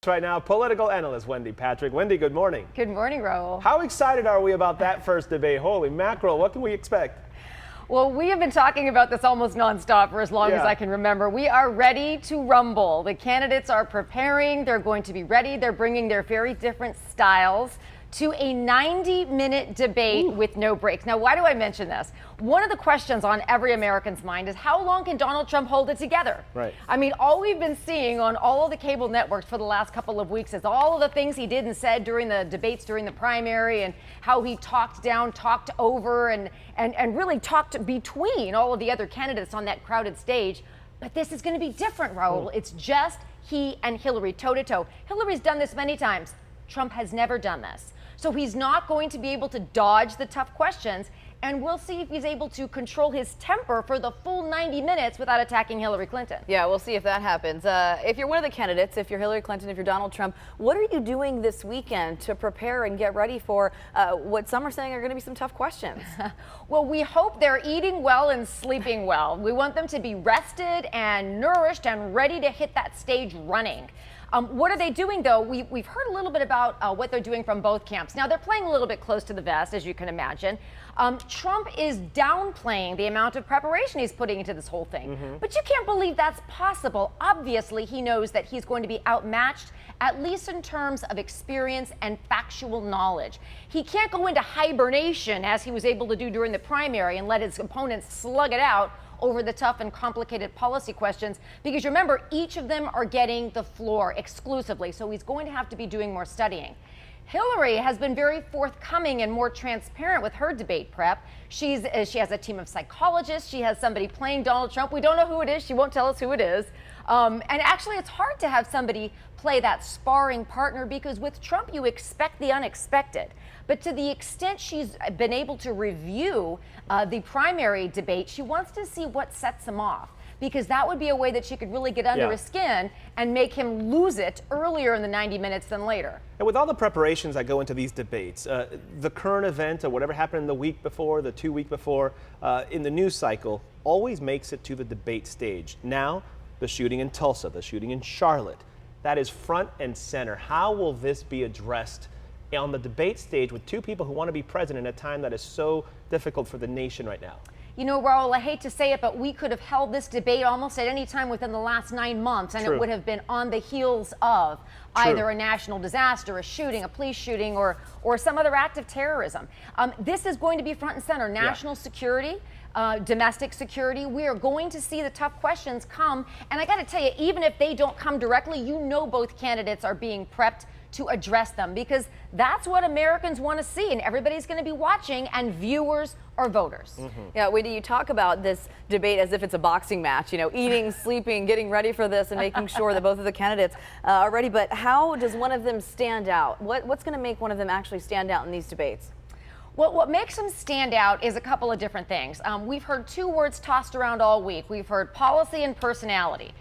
Right now, political analyst Wendy Patrick. Wendy, good morning. Good morning, Raul. How excited are we about that first debate? Holy mackerel, what can we expect? Well, we have been talking about this almost nonstop for as long as I can remember. We are ready to rumble. The candidates are preparing. They're going to be ready. They're bringing their very different styles to a 90-minute debate with no breaks. Now, why do I mention this? One of the questions on every American's mind is how long can Donald Trump hold it together? Right. I mean, all we've been seeing on all of the cable networks for the last couple of weeks is all of the things he did and said during the debates during the primary, and how he talked down, talked over, and really talked between all of the other candidates on that crowded stage. But this is going to be different, Raul. It's just he and Hillary toe-to-toe. Hillary's done this many times. Trump has never done this. So he's not going to be able to dodge the tough questions, and we'll see if he's able to control his temper for the full 90 minutes without attacking Hillary Clinton. Yeah, we'll see if that happens. If you're one of the candidates, if you're Hillary Clinton, if you're Donald Trump, what are you doing this weekend to prepare and get ready for what some are saying are going to be some tough questions? Well, we hope they're eating well and sleeping well. We want them to be rested and nourished and ready to hit that stage running. What are they doing, though? We've heard a little bit about what they're doing from both camps. Now, they're playing a little bit close to the vest, as you can imagine. Trump is downplaying the amount of preparation he's putting into this whole thing. But you can't believe that's possible. Obviously, he knows that he's going to be outmatched, at least in terms of experience and factual knowledge. He can't go into hibernation, as he was able to do during the primary, and let his opponents slug it out over the tough and complicated policy questions, because remember, each of them are getting the floor exclusively, so he's going to have to be doing more studying. Hillary has been very forthcoming and more transparent with her debate prep. She has a team of psychologists. She has somebody playing Donald Trump. We don't know who it is. She won't tell us who it is. And actually, it's hard to have somebody play that sparring partner, because with Trump, you expect the unexpected. But to the extent she's been able to review the primary debate, she wants to see what sets him off, because that would be a way that she could really get under his skin and make him lose it earlier in the 90 minutes than later. And with all the preparations that go into these debates, the current event or whatever happened in the week before, the 2 week before, in the news cycle, always makes it to the debate stage. Now, the shooting in Tulsa, the shooting in Charlotte, that is front and center. How will this be addressed on the debate stage with two people who want to be president at a time that is so difficult for the nation right now? You know, Raul, I hate to say it, but we could have held this debate almost at any time within the last 9 months, and it would have been on the heels of either a national disaster, a shooting, a police shooting, or some other act of terrorism. This is going to be front and center. National security, domestic security. We are going to see the tough questions come. And I got to tell you, even if they don't come directly, you know both candidates are being prepped to address them, because that's what Americans want to see, and everybody's going to be watching, and viewers are voters. Yeah, Wendy, you talk about this debate as if it's a boxing match, you know, eating, sleeping, getting ready for this, and making sure that both of the candidates are ready. But how does one of them stand out? What's going to make one of them actually stand out in these debates? Well, what makes them stand out is a couple of different things. We've heard two words tossed around all week. We've heard policy and personality.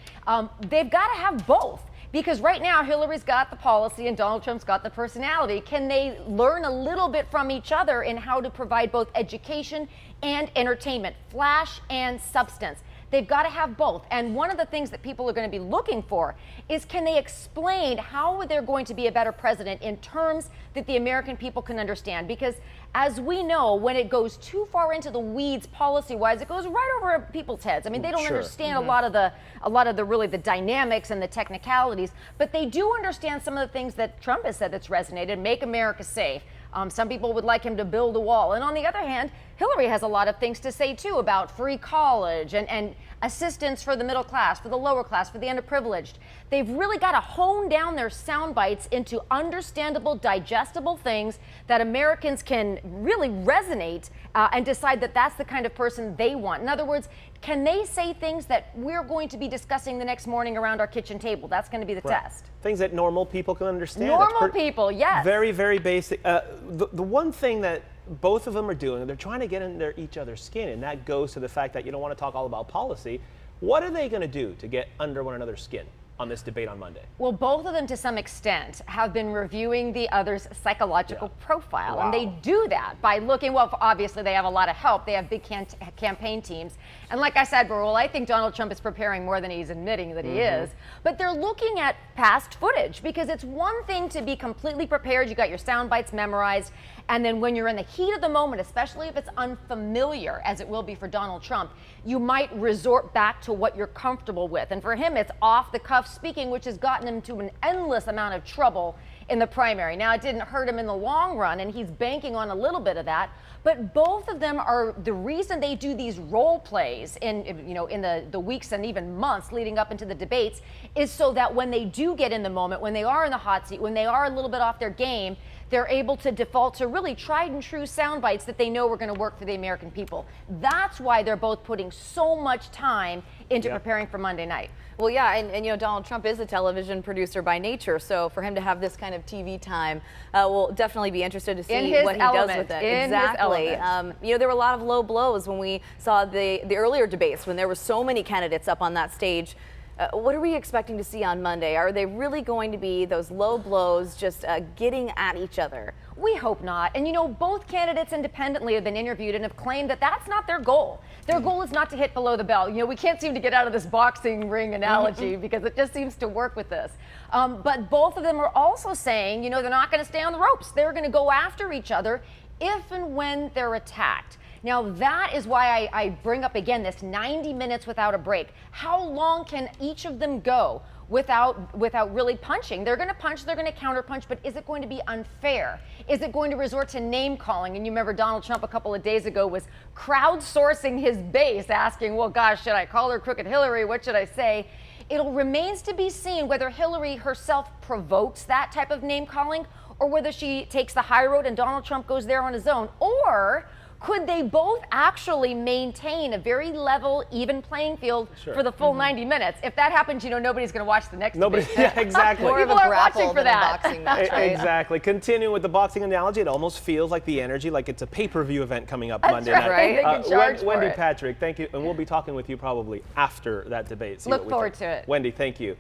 They've got to have both, because right now Hillary's got the policy and Donald Trump's got the personality. Can they learn a little bit from each other in how to provide both education and entertainment, flash and substance? They've got to have both. And one of the things that people are going to be looking for is, can they explain how they're going to be a better president in terms that the American people can understand? Because as we know, when it goes too far into the weeds policy-wise, it goes right over people's heads. I mean, they don't understand a lot of the really the dynamics and the technicalities, but they do understand some of the things that Trump has said that's resonated: make America safe. Some people would like him to build a wall. And on the other hand, Hillary has a lot of things to say, too, about free college and assistance for the middle class, for the lower class, for the underprivileged. They've really got to hone down their sound bites into understandable, digestible things that Americans can really resonate and decide that that's the kind of person they want. In other words, can they say things that we're going to be discussing the next morning around our kitchen table? That's going to be the test. Things that normal people can understand. Normal people, yes. Very, very basic. The one thing that both of them are doing, they're trying to get under each other's skin, and that goes to the fact that you don't want to talk all about policy. What are they going to do to get under one another's skin? on this debate on Monday? Well, both of them, to some extent, have been reviewing the other's psychological profile. And they do that by looking, well, obviously they have a lot of help. They have big campaign teams. And like I said, Beryl, I think Donald Trump is preparing more than he's admitting that he is. But they're looking at past footage, because it's one thing to be completely prepared. You got your sound bites memorized. And then when you're in the heat of the moment, especially if it's unfamiliar, as it will be for Donald Trump, you might resort back to what you're comfortable with. And for him, it's off the cuff speaking, which has gotten him to an endless amount of trouble in the primary. Now, it didn't hurt him in the long run, and he's banking on a little bit of that. But both of them are the reason they do these role plays in the weeks and even months leading up into the debates, is so that when they do get in the moment, when they are in the hot seat, when they are a little bit off their game, they're able to default to really tried and true sound bites that they know are going to work for the American people. That's why they're both putting so much time into preparing for Monday night. Well, yeah, and Donald Trump is a television producer by nature, so for him to have this kind of TV time, we'll definitely be interested to see what he does with it. Exactly. There were a lot of low blows when we saw the earlier debates, when there were so many candidates up on that stage. What are we expecting to see on Monday? Are they really going to be those low blows, just getting at each other? We hope not. And both candidates independently have been interviewed and have claimed that that's not their goal. Their goal is not to hit below the belt. We can't seem to get out of this boxing ring analogy because it just seems to work with this. But both of them are also saying, they're not going to stay on the ropes. They're going to go after each other if and when they're attacked. Now, that is why I bring up again this 90 minutes without a break. How long can each of them go without really punching? They're going to punch, they're going to counterpunch, but is it going to be unfair? Is it going to resort to name calling? And you remember Donald Trump a couple of days ago was crowdsourcing his base, asking, well, gosh, should I call her Crooked Hillary? What should I say? It remains to be seen whether Hillary herself provokes that type of name calling, or whether she takes the high road and Donald Trump goes there on his own. Or could they both actually maintain a very level, even playing field for the full 90 minutes? If that happens, nobody's going to watch the next debate. Yeah, exactly. People are watching for that. Boxing match, right? Exactly. Continuing with the boxing analogy, it almost feels like the energy, like it's a pay-per-view event coming up Monday night. Right. They can charge for Wendy it. Patrick, thank you. And we'll be talking with you probably after that debate. Look forward to it. Wendy, thank you.